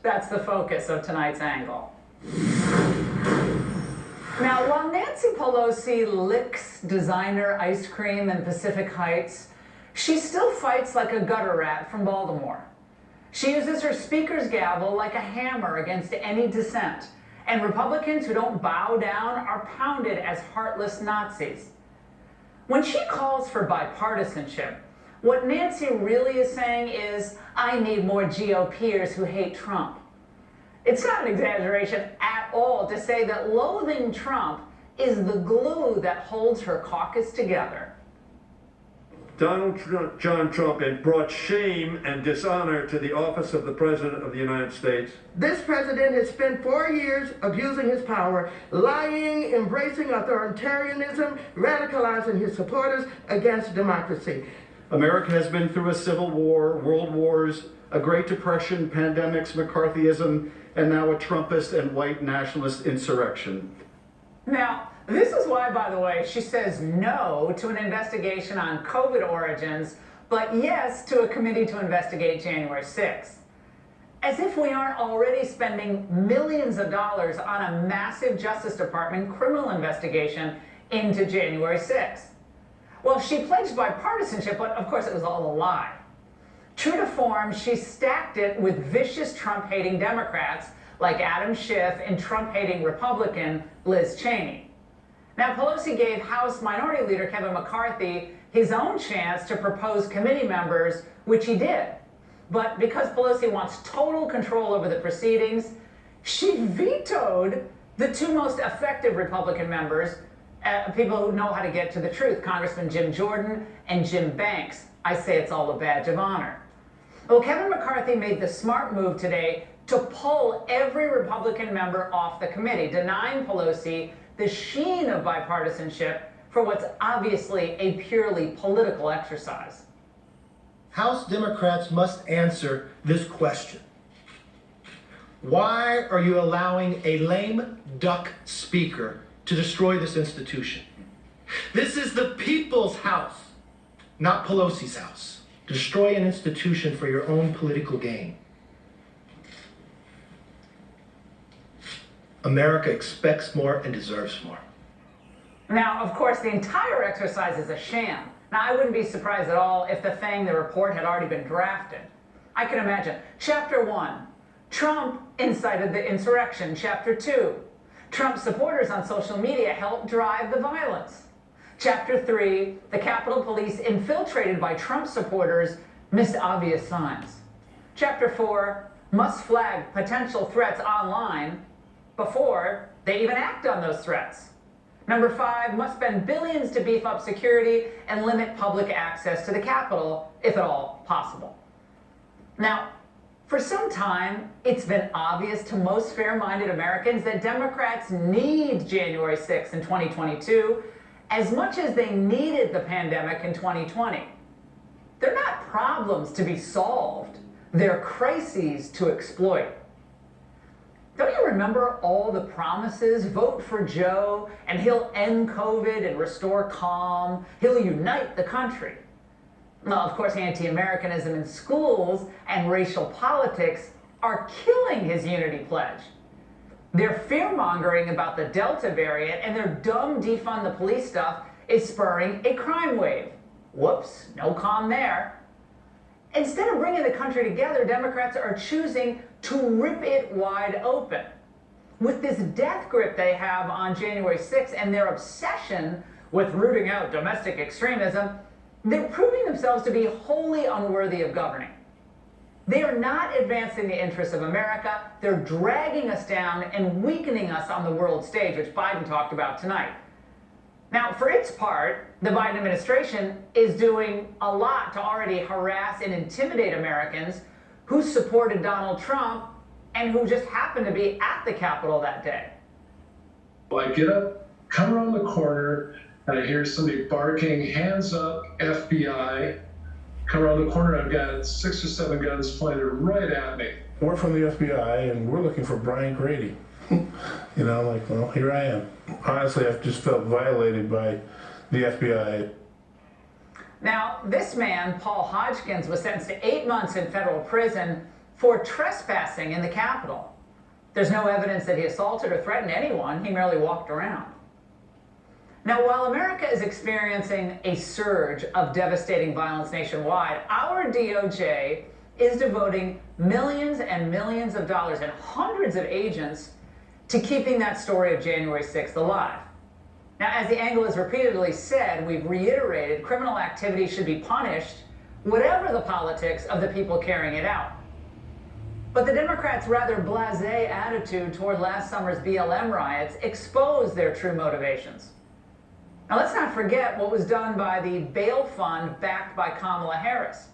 That's the focus of tonight's angle. Now, while Nancy Pelosi licks designer ice cream in Pacific Heights, she still fights like a gutter rat from Baltimore. She uses her speaker's gavel like a hammer against any dissent, and Republicans who don't bow down are pounded as heartless Nazis. When she calls for bipartisanship, what Nancy really is saying is, I need more GOPers who hate Trump. It's not an exaggeration at all to say that loathing Trump is the glue that holds her caucus together. John Trump had brought shame and dishonor to the office of the President of the United States. This president has spent 4 years abusing his power, lying, embracing authoritarianism, radicalizing his supporters against democracy. America has been through a civil war, world wars, a Great Depression, pandemics, McCarthyism, and now a Trumpist and white nationalist insurrection. Now, this is why, by the way, she says no to an investigation on COVID origins, but yes to a committee to investigate January 6th. As if we aren't already spending millions of dollars on a massive Justice Department criminal investigation into January 6th. Well, she pledged bipartisanship, but of course it was all a lie. True to form, she stacked it with vicious Trump-hating Democrats like Adam Schiff and Trump-hating Republican Liz Cheney. Now, Pelosi gave House Minority Leader Kevin McCarthy his own chance to propose committee members, which he did. But because Pelosi wants total control over the proceedings, she vetoed the two most effective Republican members, people who know how to get to the truth, Congressman Jim Jordan and Jim Banks. I say it's all a badge of honor. Well, Kevin McCarthy made the smart move today to pull every Republican member off the committee, denying Pelosi the sheen of bipartisanship for what's obviously a purely political exercise. House Democrats must answer this question. Why are you allowing a lame duck speaker to destroy this institution? This is the people's house, not Pelosi's house. Destroy an institution for your own political gain. America expects more and deserves more. Now, of course, the entire exercise is a sham. Now, I wouldn't be surprised at all if the thing, the report, had already been drafted. I can imagine. Chapter 1, Trump incited the insurrection. Chapter 2, Trump supporters on social media helped drive the violence. Chapter 3, the Capitol Police, infiltrated by Trump supporters, missed obvious signs. Chapter 4, must flag potential threats online before they even act on those threats. Number 5, must spend billions to beef up security and limit public access to the Capitol, if at all possible. Now, for some time, it's been obvious to most fair-minded Americans that Democrats need January 6th in 2022 as much as they needed the pandemic in 2020. They're not problems to be solved. They're crises to exploit. Don't you remember all the promises? Vote for Joe, and he'll end COVID and restore calm. He'll unite the country. Well, of course, anti-Americanism in schools and racial politics are killing his unity pledge. Their fear-mongering about the Delta variant and their dumb defund the police stuff is spurring a crime wave. Whoops, no calm there. Instead of bringing the country together, Democrats are choosing to rip it wide open. With this death grip they have on January 6th and their obsession with rooting out domestic extremism, they're proving themselves to be wholly unworthy of governing. They are not advancing the interests of America. They're dragging us down and weakening us on the world stage, which Biden talked about tonight. Now, for its part, the Biden administration is doing a lot to already harass and intimidate Americans who supported Donald Trump and who just happened to be at the Capitol that day. I get up, come around the corner, and I hear somebody barking, hands up, FBI. Come around the corner, I've got 6 or 7 guns pointed right at me. We're from the FBI, and we're looking for Brian Grady. Like, well, here I am. Honestly, I've just felt violated by the FBI. Now, this man, Paul Hodgkins, was sentenced to 8 months in federal prison for trespassing in the Capitol. There's no evidence that he assaulted or threatened anyone. He merely walked around. Now, while America is experiencing a surge of devastating violence nationwide, our DOJ is devoting millions and millions of dollars and hundreds of agents to keeping that story of January 6th alive. Now, as the Angle has repeatedly said, we've reiterated criminal activity should be punished, whatever the politics of the people carrying it out. But the Democrats' rather blasé attitude toward last summer's BLM riots exposed their true motivations. Now, let's not forget what was done by the bail fund backed by Kamala Harris.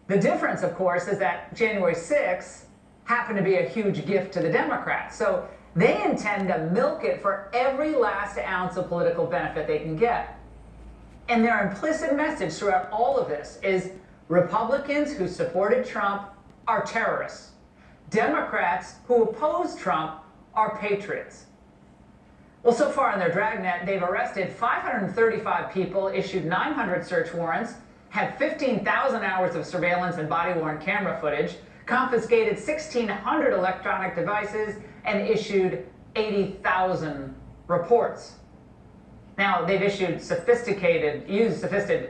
The difference, of course, is that January 6th happened to be a huge gift to the Democrats. So they intend to milk it for every last ounce of political benefit they can get. And their implicit message throughout all of this is Republicans who supported Trump are terrorists. Democrats who oppose Trump are patriots. Well, so far in their dragnet, they've arrested 535 people, issued 900 search warrants, had 15,000 hours of surveillance and body-worn camera footage, confiscated 1,600 electronic devices, and issued 80,000 reports. Now, they've used sophisticated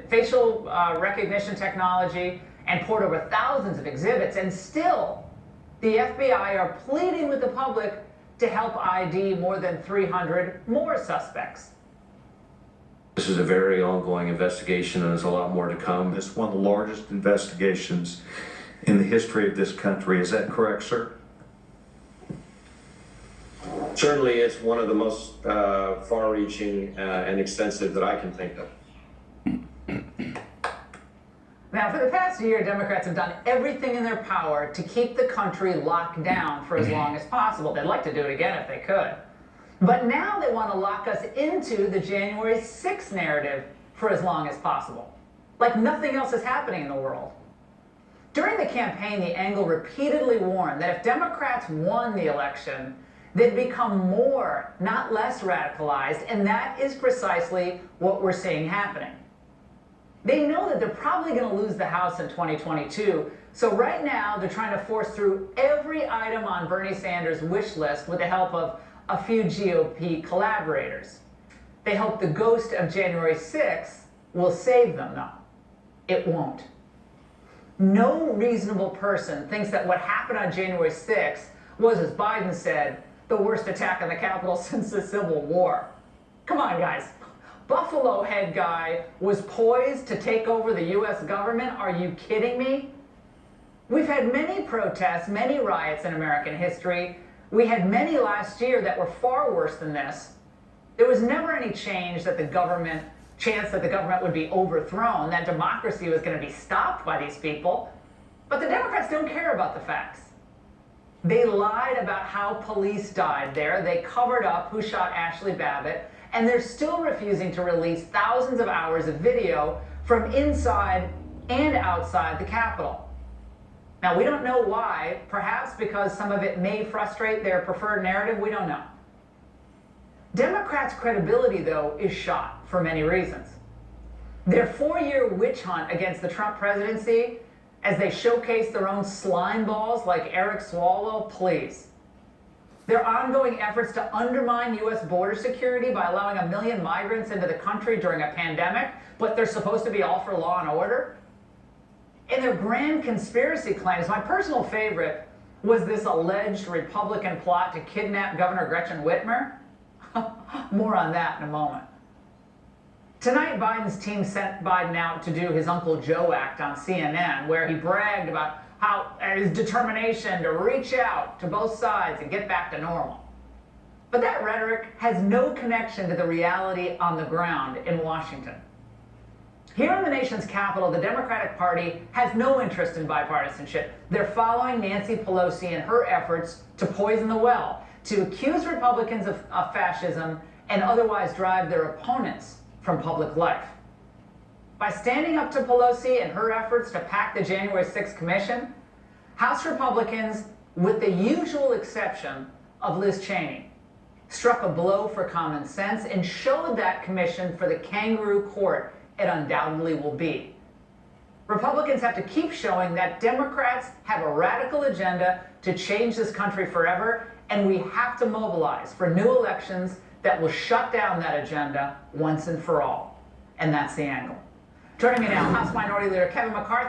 facial recognition technology and poured over thousands of exhibits, and still, the FBI are pleading with the public to help ID more than 300 more suspects. This is a very ongoing investigation, and there's a lot more to come. It's one of the largest investigations in the history of this country. Is that correct, sir? Certainly, it's one of the most far-reaching and extensive that I can think of. Now, for the past year, Democrats have done everything in their power to keep the country locked down for as long as possible. They'd like to do it again if they could. But now they want to lock us into the January 6th narrative for as long as possible. Like nothing else is happening in the world. During the campaign, the Angle repeatedly warned that if Democrats won the election, they'd become more, not less radicalized, and that is precisely what we're seeing happening. They know that they're probably going to lose the House in 2022, so right now they're trying to force through every item on Bernie Sanders' wish list with the help of a few GOP collaborators. They hope the ghost of January 6th will save them, though. It won't. No reasonable person thinks that what happened on January 6th was, as Biden said, the worst attack on the Capitol since the Civil War. Come on, guys. Buffalo head guy was poised to take over the U.S. government? Are you kidding me? We've had many protests, many riots in American history. We had many last year that were far worse than this. There was never any chance that the government would be overthrown, that democracy was going to be stopped by these people. But the Democrats don't care about the facts. They lied about how police died there. They covered up who shot Ashley Babbitt. And they're still refusing to release thousands of hours of video from inside and outside the Capitol. Now, we don't know why, perhaps because some of it may frustrate their preferred narrative, we don't know. Democrats' credibility, though, is shot for many reasons. Their 4-year witch hunt against the Trump presidency, as they showcase their own slime balls like Eric Swalwell, please. Their ongoing efforts to undermine U.S. border security by allowing 1 million migrants into the country during a pandemic, but they're supposed to be all for law and order. And their grand conspiracy claims, my personal favorite was this alleged Republican plot to kidnap Governor Gretchen Whitmer. More on that in a moment. Tonight, Biden's team sent Biden out to do his Uncle Joe act on CNN, where he bragged about his determination to reach out to both sides and get back to normal. But that rhetoric has no connection to the reality on the ground in Washington. Here in the nation's capital, the Democratic Party has no interest in bipartisanship. They're following Nancy Pelosi and her efforts to poison the well, to accuse Republicans of fascism and otherwise drive their opponents from public life. By standing up to Pelosi and her efforts to pack the January 6th commission, House Republicans, with the usual exception of Liz Cheney, struck a blow for common sense and showed that commission for the kangaroo court it undoubtedly will be. Republicans have to keep showing that Democrats have a radical agenda to change this country forever, and we have to mobilize for new elections that will shut down that agenda once and for all. And that's the angle. Joining me now, House Minority Leader Kevin McCarthy.